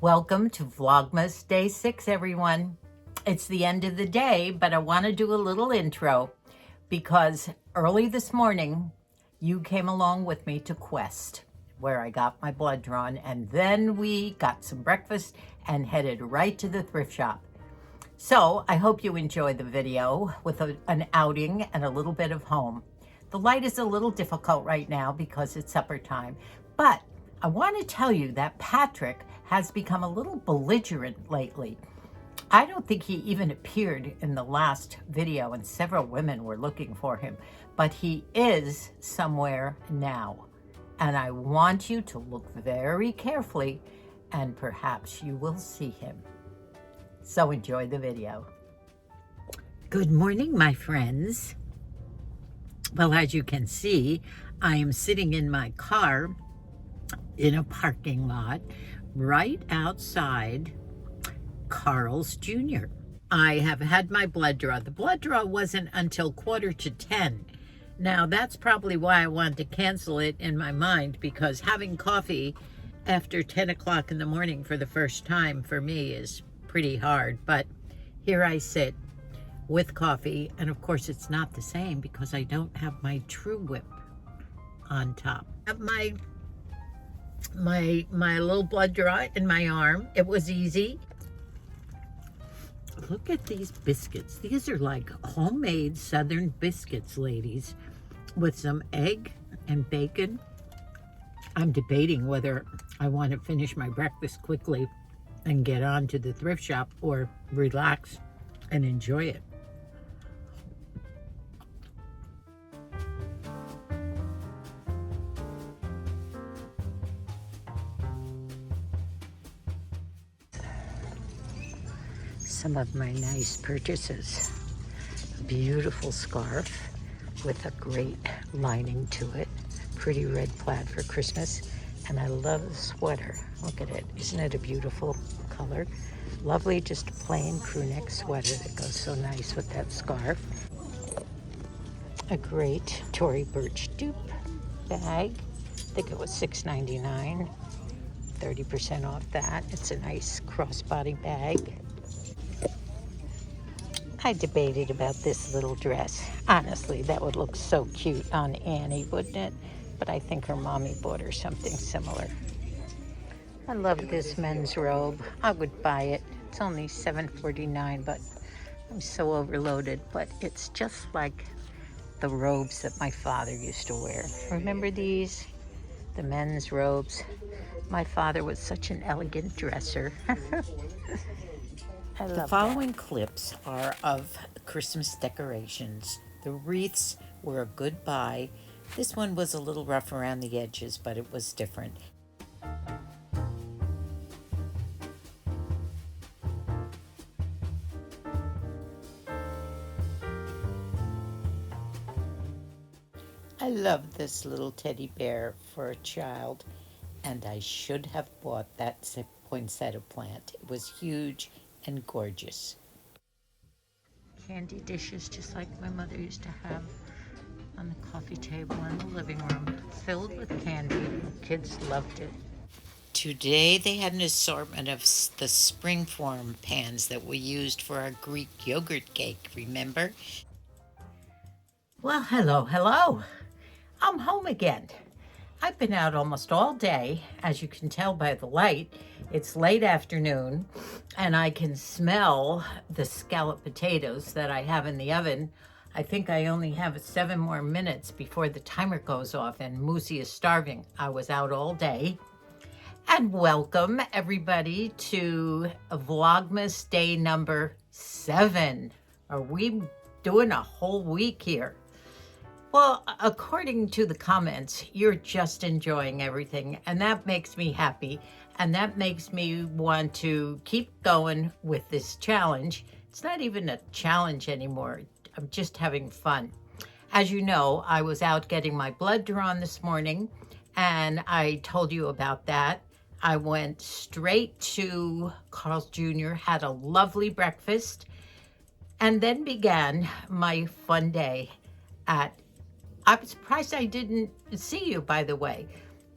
Welcome to Vlogmas Day 6, everyone. It's the end of the day, but I want to do a little intro because early this morning, you came along with me to Quest, where I got my blood drawn, and then we got some breakfast and headed right to the thrift shop. So I hope you enjoy the video with an outing and a little bit of home. The light is a little difficult right now because it's supper time, but I want to tell you that Patrick has become a little belligerent lately. I don't think he even appeared in the last video, and several women were looking for him, but he is somewhere now. And I want you to look very carefully, and perhaps you will see him. So enjoy the video. Good morning, my friends. Well, as you can see, I am sitting in my car in a parking lot right outside Carl's Jr. I have had my blood draw. The blood draw wasn't until 9:45. Now, that's probably why I wanted to cancel it in my mind, because having coffee after 10 o'clock in the morning for the first time for me is pretty hard. But here I sit with coffee, and of course it's not the same because I don't have my True Whip on top. I have my little blood draw in my arm. It was easy. Look at these biscuits. These are like homemade Southern biscuits, ladies, with some egg and bacon. I'm debating whether I want to finish my breakfast quickly and get on to the thrift shop or relax and enjoy it. Some of my nice purchases. A beautiful scarf with a great lining to it. Pretty red plaid for Christmas. And I love the sweater. Look at it. Isn't it a beautiful color? Lovely, just a plain crew neck sweater that goes so nice with that scarf. A great Tory Burch dupe bag. I think it was $6.99. 30% off that. It's a nice crossbody bag. I debated about this little dress. Honestly, that would look so cute on Annie, wouldn't it? But I think her mommy bought her something similar. I love this men's robe. I would buy it. It's only $7.49, but I'm so overloaded. But it's just like the robes that my father used to wear. Remember these? The men's robes. My father was such an elegant dresser. The following clips are of Christmas decorations. The wreaths were a good buy. This one was a little rough around the edges, but it was different. I love this little teddy bear for a child, and I should have bought that poinsettia plant. It was huge and gorgeous. Candy dishes, just like my mother used to have on the coffee table in the living room, filled with candy. Kids loved it. Today they had an assortment of the springform pans that we used for our Greek yogurt cake, remember? Well, hello. I'm home again. I've been out almost all day. As you can tell by the light, it's late afternoon, and I can smell the scalloped potatoes that I have in the oven. I think I only have 7 more minutes before the timer goes off, and Moosey is starving. I was out all day. And welcome, everybody, to Vlogmas Day number 7. Are we doing a whole week here? Well, according to the comments, you're just enjoying everything, and that makes me happy, and that makes me want to keep going with this challenge. It's not even a challenge anymore. I'm just having fun. As you know, I was out getting my blood drawn this morning, and I told you about that. I went straight to Carl's Jr., had a lovely breakfast, and then began my fun day at... I'm surprised I didn't see you, by the way.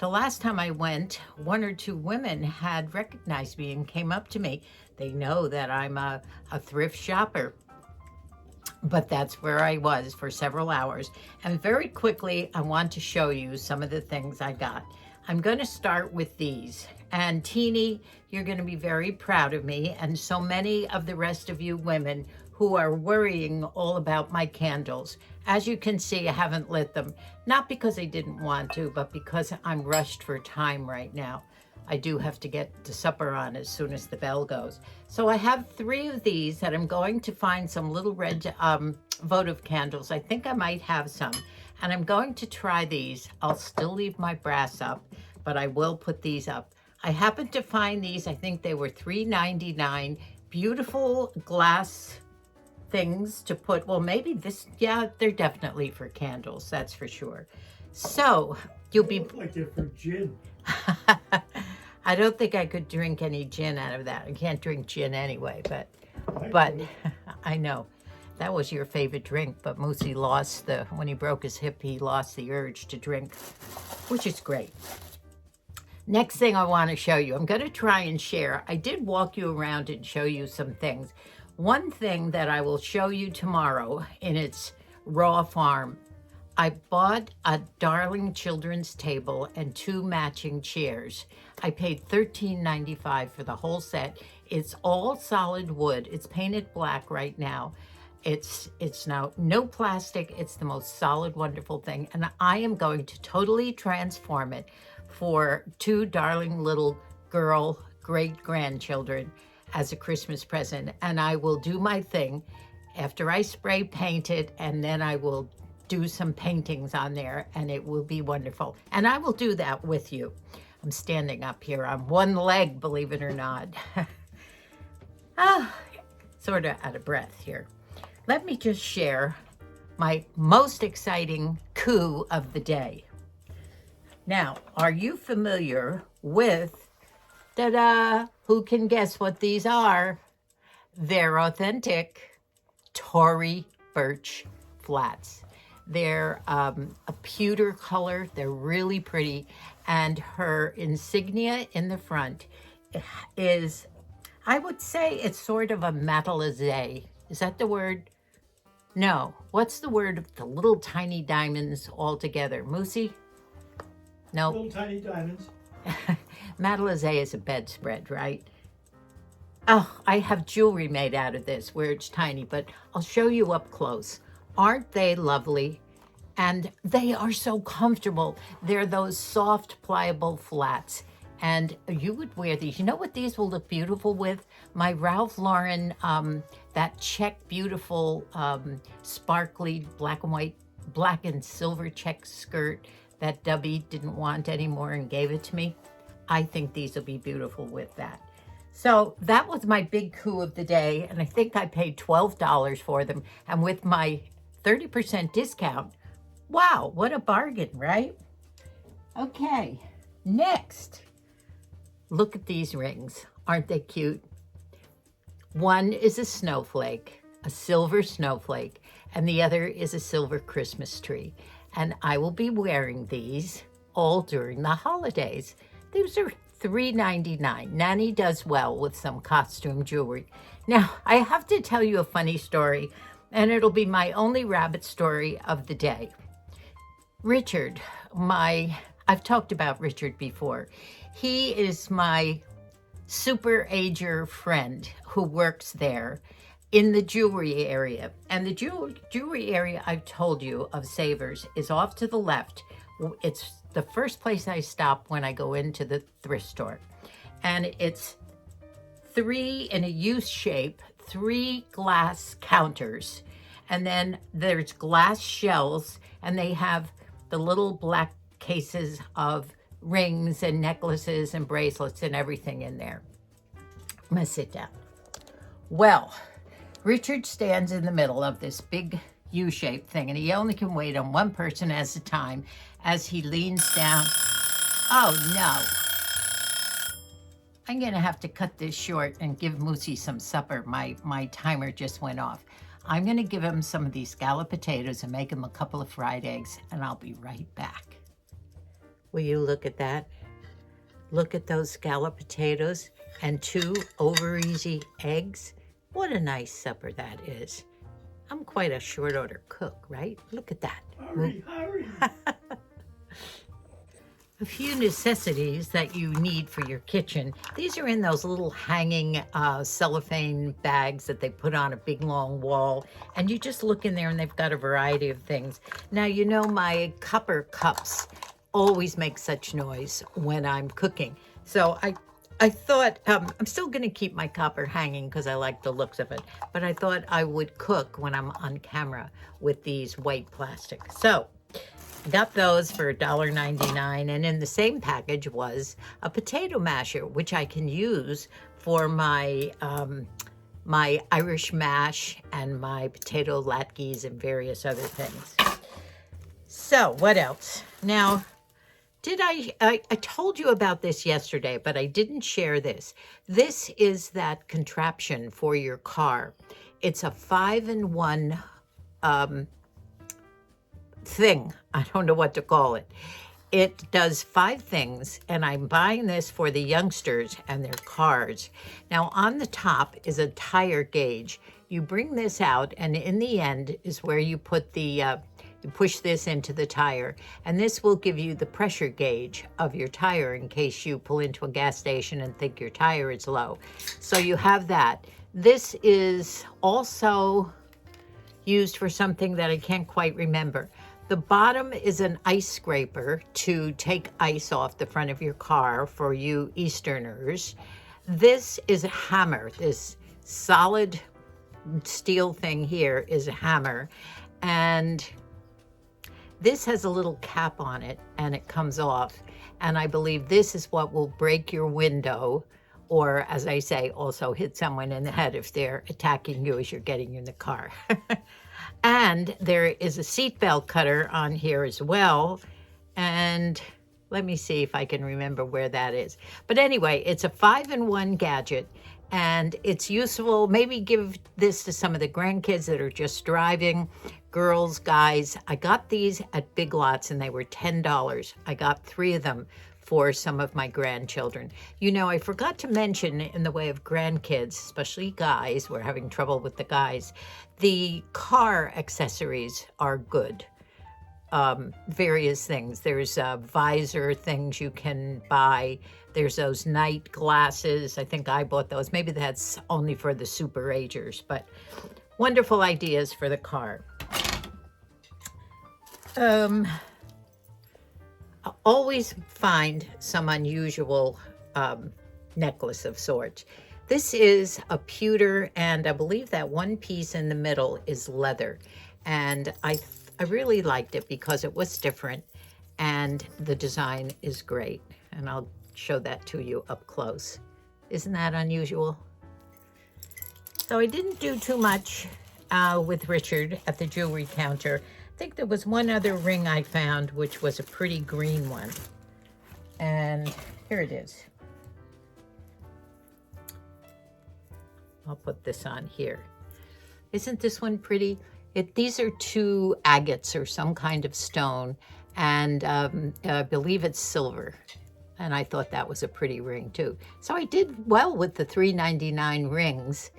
The last time I went, 1 or 2 women had recognized me and came up to me. They know that I'm a thrift shopper. But that's where I was for several hours. And very quickly, I want to show you some of the things I got. I'm going to start with these. And Teeny, you're going to be very proud of me, and so many of the rest of you women who are worrying all about my candles. As you can see, I haven't lit them. Not because I didn't want to, but because I'm rushed for time right now. I do have to get the supper on as soon as the bell goes. So I have 3 of these that I'm going to find some little red votive candles. I think I might have some. And I'm going to try these. I'll still leave my brass up, but I will put these up. I happened to find these. I think they were $3.99. Beautiful glass things to put. Well, maybe this, yeah, they're definitely for candles. That's for sure. So you'll be... Look like they're for gin. I don't think I could drink any gin out of that. I can't drink gin anyway, but I know. That was your favorite drink, but Moosey lost when he broke his hip, he lost the urge to drink, which is great. Next thing I want to show you, I'm going to try and share. I did walk you around and show you some things. One thing that I will show you tomorrow in its raw form, I bought a darling children's table and 2 matching chairs. I paid $13.95 for the whole set. It's all solid wood. It's painted black right now. It's now no plastic. It's the most solid, wonderful thing. And I am going to totally transform it for 2 darling little girl great-grandchildren as a Christmas present. And I will do my thing after I spray paint it, and then I will do some paintings on there, and it will be wonderful. And I will do that with you. I'm standing up here on one leg, believe it or not. Sort of out of breath here. Let me just share my most exciting coup of the day. Now, are you familiar with, ta-da, who can guess what these are? They're authentic Tory birch flats. They're a pewter color. They're really pretty. And her insignia in the front is, I would say it's sort of a metallizé. Is that the word? No. What's the word of the little tiny diamonds all together? Moosey? No. Little tiny diamonds. Metallizé is a bedspread, right? Oh, I have jewelry made out of this where it's tiny, but I'll show you up close. Aren't they lovely? And they are so comfortable. They're those soft, pliable flats. And you would wear these. You know what these will look beautiful with? My Ralph Lauren, that check beautiful, sparkly black and white, black and silver check skirt that Dubby didn't want anymore and gave it to me. I think these will be beautiful with that. So that was my big coup of the day. And I think I paid $12 for them. And with my 30% discount, wow, what a bargain, right? Okay, next. Look at these rings. Aren't they cute? One is a snowflake, a silver snowflake, and the other is a silver Christmas tree. And I will be wearing these all during the holidays. These are $3.99. Nanny does well with some costume jewelry. Now, I have to tell you a funny story, and it'll be my only rabbit story of the day. Richard, I've talked about Richard before. He is my super ager friend who works there in the jewelry area. And the jewelry area I've told you of Savers is off to the left. It's the first place I stop when I go into the thrift store. And it's 3 in a U shape, 3 glass counters. And then there's glass shells, and they have the little black cases of rings and necklaces and bracelets and everything in there. I'm gonna sit down. Well, Richard stands in the middle of this big U-shaped thing, and he only can wait on one person at a time as he leans down. Oh no. I'm gonna have to cut this short and give Moosey some supper. My timer just went off. I'm gonna give him some of these scalloped potatoes and make him a couple of fried eggs, and I'll be right back. Will you look at that? Look at those scalloped potatoes and 2 over easy eggs. What a nice supper that is. I'm quite a short order cook, right? Look at that. Hurry, hurry. A few necessities that you need for your kitchen. These are in those little hanging cellophane bags that they put on a big long wall. And you just look in there and they've got a variety of things. Now, you know my copper cups always make such noise when I'm cooking. So I thought, I'm still going to keep my copper hanging because I like the looks of it. But I thought I would cook when I'm on camera with these white plastic. So I got those for $1.99, and in the same package was a potato masher, which I can use for my my Irish mash and my potato latkes and various other things. So what else? Now, I told you about this yesterday, but I didn't share this. This is that contraption for your car. It's a 5-in-1 thing. I don't know what to call it. It does 5 things, and I'm buying this for the youngsters and their cars. Now, on the top is a tire gauge. You bring this out, and in the end is where you put the you push this into the tire, and this will give you the pressure gauge of your tire in case you pull into a gas station and think your tire is low. So you have that. This is also used for something that I can't quite remember. The bottom is an ice scraper to take ice off the front of your car for you Easterners. This is a hammer. This solid steel thing here is a hammer, and this has a little cap on it and it comes off. And I believe this is what will break your window, or as I say, also hit someone in the head if they're attacking you as you're getting in the car. And there is a seatbelt cutter on here as well. And let me see if I can remember where that is. But anyway, it's a 5-in-1 gadget, and it's useful. Maybe give this to some of the grandkids that are just driving. Girls, guys, I got these at Big Lots and they were $10. I got 3 of them for some of my grandchildren. You know, I forgot to mention in the way of grandkids, especially guys, we're having trouble with the guys, the car accessories are good. Various things. There's visor things you can buy. There's those night glasses. I think I bought those. Maybe that's only for the super agers, but wonderful ideas for the car. I always find some unusual necklace of sorts. This is a pewter, and I believe that one piece in the middle is leather. And I really liked it because it was different, and the design is great. And I'll show that to you up close. Isn't that unusual? So I didn't do too much with Richard at the jewelry counter. I think there was one other ring I found, which was a pretty green one. And here it is. I'll put this on here. Isn't this one pretty? These are 2 agates or some kind of stone, and I believe it's silver. And I thought that was a pretty ring too. So I did well with the $3.99 rings.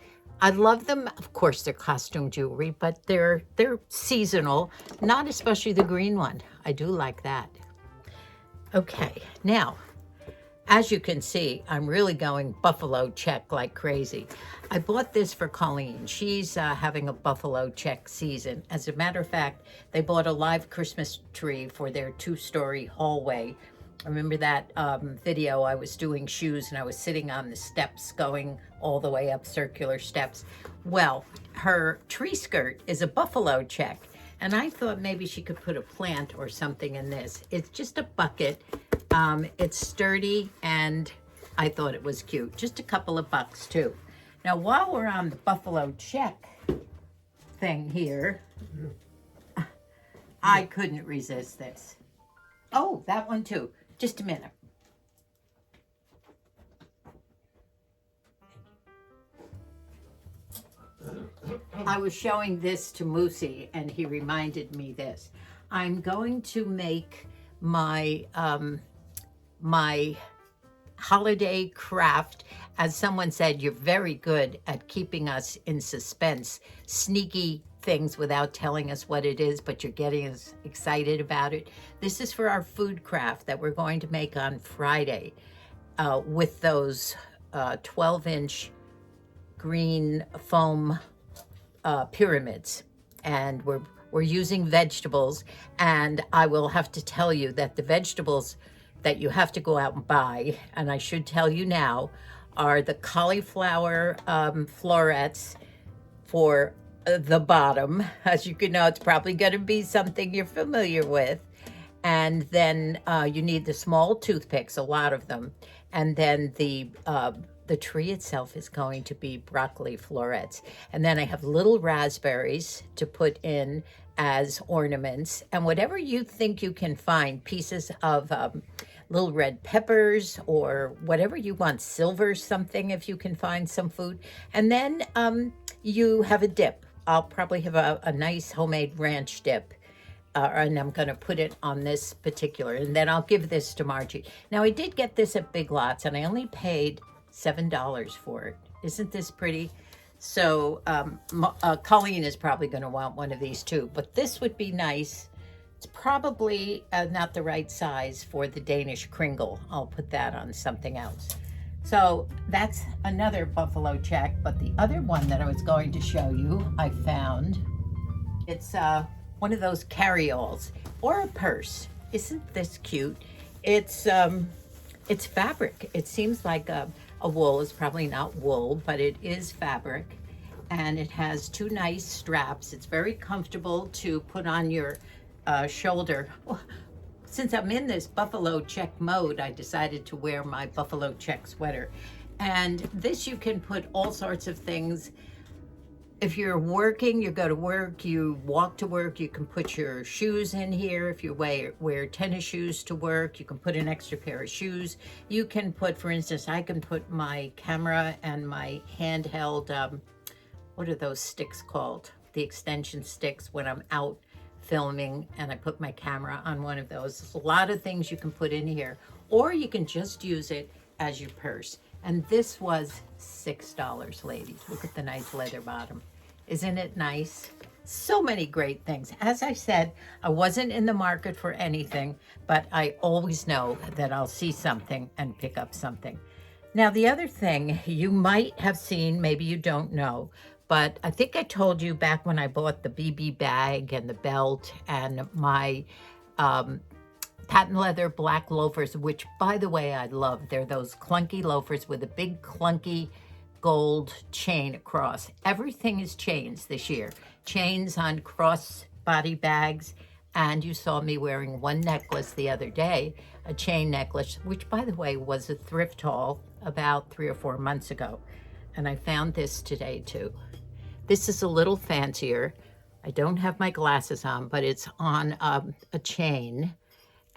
I love them. Of course, they're costume jewelry, but they're seasonal, not especially the green one. I do like that. Okay, now, as you can see, I'm really going buffalo check like crazy. I bought this for Colleen. She's having a buffalo check season. As a matter of fact, they bought a live Christmas tree for their 2-story hallway. Remember that video? I was doing shoes and I was sitting on the steps going all the way up circular steps. Well, her tree skirt is a buffalo check, and I thought maybe she could put a plant or something in this. It's just a bucket. It's sturdy, and I thought it was cute. Just a couple of bucks too. Now, while we're on the buffalo check thing here, I couldn't resist this. Oh, that one too. Just a minute. I was showing this to Moosey, and he reminded me this. I'm going to make my my holiday craft. As someone said, you're very good at keeping us in suspense, sneaky things without telling us what it is, but you're getting us excited about it. This is for our food craft that we're going to make on Friday with those 12-inch green foam pyramids. And we're using vegetables, and I will have to tell you that the vegetables that you have to go out and buy, and I should tell you now, are the cauliflower florets for the bottom. As you can know, it's probably going to be something you're familiar with. And then you need the small toothpicks, a lot of them. And then the tree itself is going to be broccoli florets. And then I have little raspberries to put in as ornaments. And whatever you think you can find, pieces of little red peppers or whatever you want, silver something if you can find some food. And then you have a dip. I'll probably have a nice homemade ranch dip. And I'm going to put it on this particular, and then I'll give this to Margie. Now, I did get this at Big Lots, and I only paid $7 for it. Isn't this pretty? So Colleen is probably going to want one of these too, but this would be nice. It's probably not the right size for the Danish kringle. I'll put that on something else. So that's another buffalo check, but the other one that I was going to show you, I found. It's one of those carry-alls or a purse. Isn't this cute? It's fabric. It seems like a wool. It's probably not wool, but it is fabric, and it has two nice straps. It's very comfortable to put on your shoulder. Since I'm in this buffalo check mode, I decided to wear my buffalo check sweater. And this, you can put all sorts of things. If you're working, you go to work, you walk to work, you can put your shoes in here. If you wear tennis shoes to work, you can put an extra pair of shoes. You can put, for instance, I can put my camera and my handheld, what are those sticks called? The extension sticks when I'm out filming, and I put my camera on one of those. There's a lot of things you can put in here, or you can just use it as your purse. And this was $6, ladies. Look at the nice leather bottom. Isn't it nice? So many great things. As I said, I wasn't in the market for anything, but I always know that I'll see something and pick up something. Now, the other thing you might have seen, maybe you don't know, but I think I told you back when I bought the BB bag and the belt and my patent leather black loafers, which, by the way, I love. They're those clunky loafers with a big clunky gold chain across. Everything is chains this year. Chains on cross-body bags. And you saw me wearing one necklace the other day, a chain necklace, which, by the way, was a thrift haul about 3 or 4 months ago. And I found this today, too. This is a little fancier. I don't have my glasses on, but it's on a chain.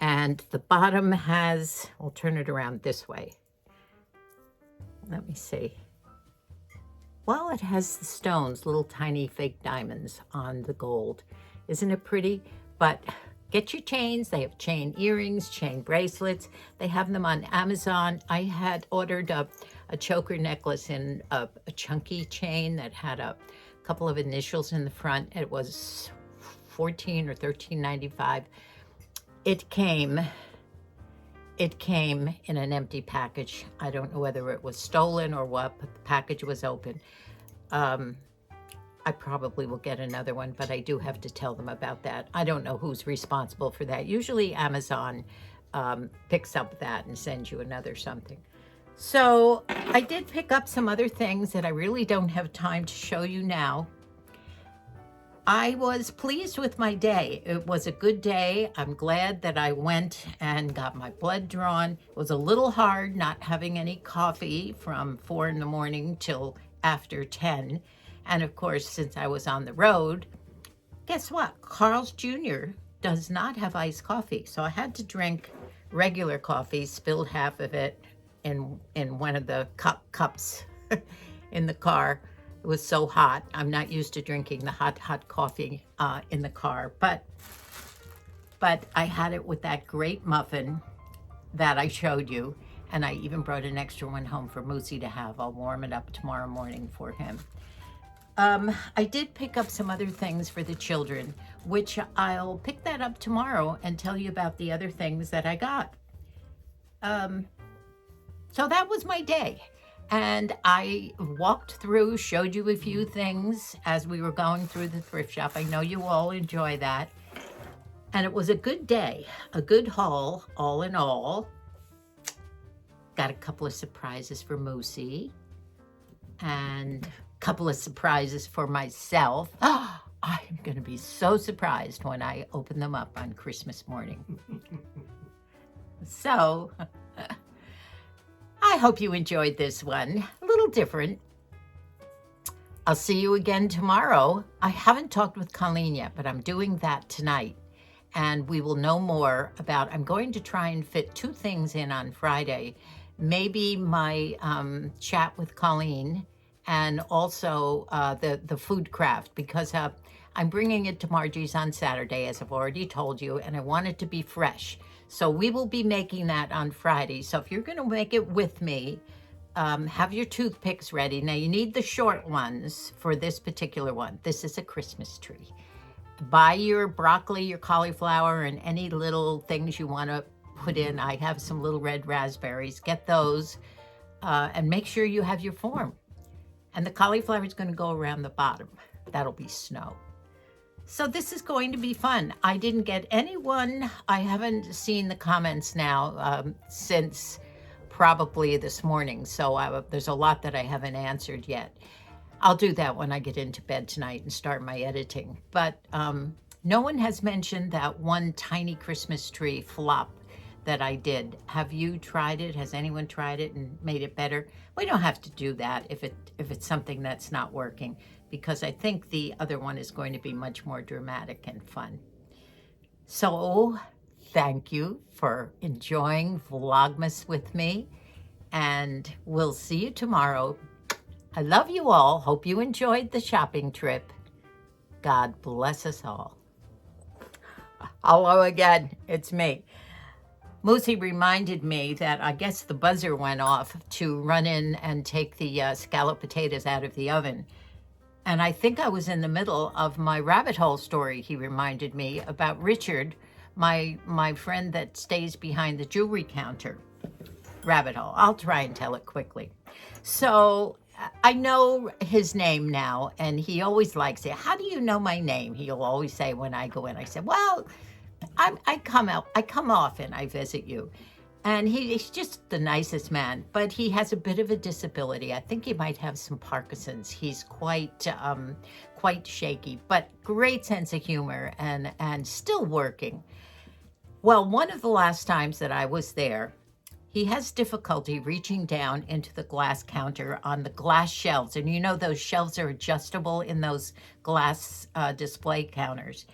And the bottom has, I'll turn it around this way. Let me see. Well, it has the stones, little tiny fake diamonds on the gold. Isn't it pretty? But get your chains. They have chain earrings, chain bracelets. They have them on Amazon. I had ordered a choker necklace in a chunky chain that had a couple of initials in the front. It was $14 or $13.95. It came in an empty package. I don't know whether it was stolen or what, but the package was open. I probably will get another one, but I do have to tell them about that. I don't know who's responsible for that. Usually Amazon picks up that and sends you another something. So I did pick up some other things that I really don't have time to show you now. I was pleased with my day. It was a good day. I'm glad that I went and got my blood drawn. It was a little hard not having any coffee from 4 in the morning till after 10. And of course, since I was on the road, guess what? Carl's Jr. does not have iced coffee. So I had to drink regular coffee, spilled half of it in one of the cups in the car. It was so hot. I'm not used to drinking the hot coffee in the car. But but I had it with that great muffin that I showed you. And I even brought an extra one home for Moosey to have. I'll warm it up tomorrow morning for him. I did pick up some other things for the children, which I'll pick that up tomorrow and tell you about the other things that I got. So that was my day. And I walked through, showed you a few things as we were going through the thrift shop. I know you all enjoy that. And it was a good day, a good haul, all in all. Got a couple of surprises for Moosey and a couple of surprises for myself. Oh, I'm going to be so surprised when I open them up on Christmas morning. So, I hope you enjoyed this one. A little different. I'll see you again tomorrow. I haven't talked with Colleen yet, but I'm doing that tonight. And we will know more about, I'm going to try and fit 2 things in on Friday. Maybe my chat with Colleen and also the food craft, because I'm bringing it to Margie's on Saturday, as I've already told you, and I want it to be fresh. So we will be making that on Friday. So if you're going to make it with me, have your toothpicks ready. Now you need the short ones for this particular one. This is a Christmas tree. Buy your broccoli, your cauliflower, and any little things you want to put in. I have some little red raspberries. Get those and make sure you have your form. And the cauliflower is going to go around the bottom. That'll be snow. So this is going to be fun. I didn't get anyone. I haven't seen the comments now since probably this morning. So there's a lot that I haven't answered yet. I'll do that when I get into bed tonight and start my editing. But no one has mentioned that one tiny Christmas tree flop that I did. Have you tried it? Has anyone tried it and made it better? We don't have to do that if it's something that's not working, because I think the other one is going to be much more dramatic and fun. So thank you for enjoying Vlogmas with me, and we'll see you tomorrow. I love you all. Hope you enjoyed the shopping trip. God bless us all. Hello again. It's me. Moosey reminded me that I guess the buzzer went off to run in and take the scalloped potatoes out of the oven. And I think I was in the middle of my rabbit hole story. He reminded me about Richard, my friend that stays behind the jewelry counter. Rabbit hole. I'll try and tell it quickly. So I know his name now, and he always likes it. How do you know my name? He'll always say when I go in. I said, well, I come often. I visit you. And he's just the nicest man, but he has a bit of a disability. I think he might have some Parkinson's. He's quite shaky, but great sense of humor and still working. Well, one of the last times that I was there, he has difficulty reaching down into the glass counter on the glass shelves. And you know those shelves are adjustable in those glass display counters.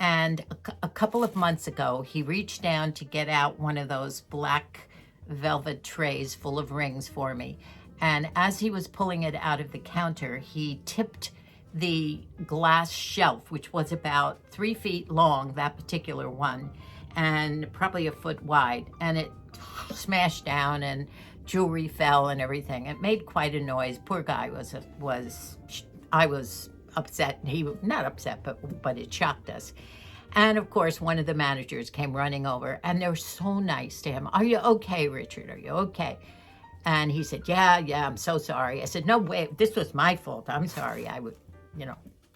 And a couple of months ago, he reached down to get out one of those black velvet trays full of rings for me. And as he was pulling it out of the counter, he tipped the glass shelf, which was about 3 feet long, that particular one, and probably a foot wide. And it smashed down and jewelry fell and everything. It made quite a noise. Poor guy I was upset. He was not upset, but it shocked us. And of course, one of the managers came running over, and they're so nice to him. Are you okay, Richard? Are you okay? And he said, yeah, I'm so sorry. I said, no, wait, this was my fault. I'm sorry. I would,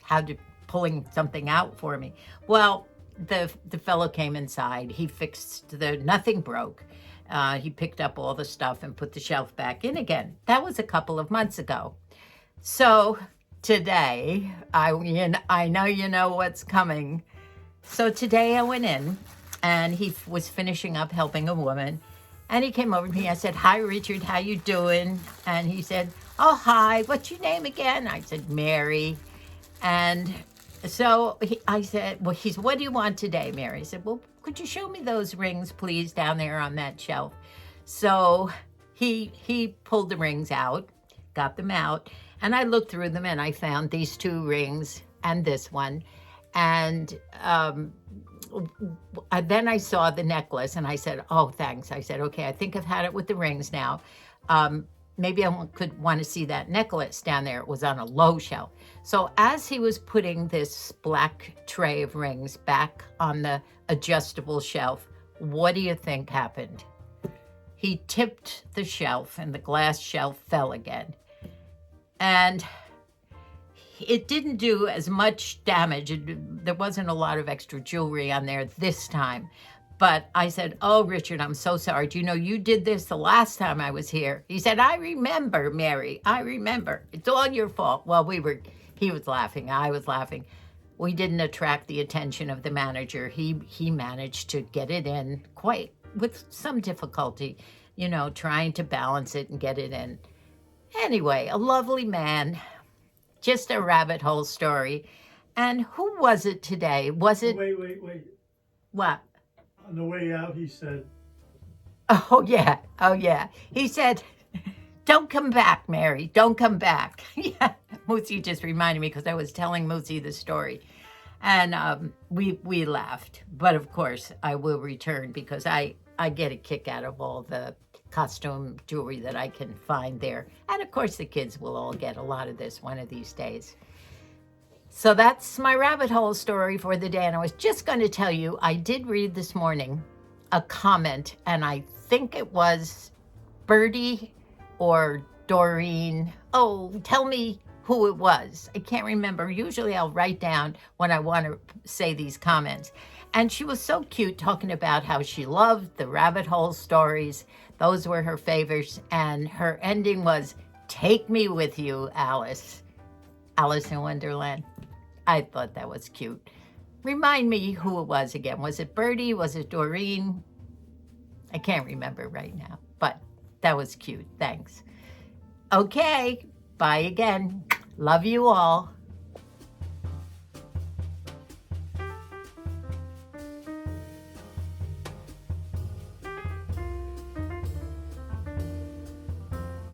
had to pulling something out for me. Well, the fellow came inside. He fixed nothing broke. He picked up all the stuff and put the shelf back in again. That was a couple of months ago. So today, I know you know what's coming. So today I went in, and he was finishing up helping a woman, and he came over to me. I said, hi, Richard, how you doing? And he said, oh, hi, what's your name again? I said, Mary. And so I said, well, what do you want today, Mary? He said, well, could you show me those rings, please, down there on that shelf? So he pulled the rings out, got them out, and I looked through them, and I found these 2 rings and this one. And then I saw the necklace and I said, oh, thanks. I said, okay, I think I've had it with the rings now. Maybe I could want to see that necklace down there. It was on a low shelf. So as he was putting this black tray of rings back on the adjustable shelf, what do you think happened? He tipped the shelf and the glass shelf fell again. And it didn't do as much damage. There wasn't a lot of extra jewelry on there this time. But I said, oh, Richard, I'm so sorry. Do you know you did this the last time I was here? He said, I remember, Mary. I remember. It's all your fault. Well, he was laughing. I was laughing. We didn't attract the attention of the manager. He managed to get it in quite with some difficulty, trying to balance it and get it in. Anyway, a lovely man. Just a rabbit hole story. And who was it today? Was it... Wait. What? On the way out, he said... Oh, yeah. He said, don't come back, Mary. Don't come back. Yeah, Moosey just reminded me because I was telling Moosey the story. And we laughed. But, of course, I will return because I get a kick out of all the costume jewelry that I can find there. And of course the kids will all get a lot of this one of these days. So that's my rabbit hole story for the day. And I was just going to tell you, I did read this morning a comment, and I think it was Birdie or Doreen. Oh, tell me who it was. I can't remember. Usually I'll write down when I want to say these comments. And she was so cute talking about how she loved the rabbit hole stories. Those were her favorites. And her ending was, take me with you, Alice. Alice in Wonderland. I thought that was cute. Remind me who it was again. Was it Birdie? Was it Doreen? I can't remember right now, but that was cute. Thanks. Okay, bye again. Love you all.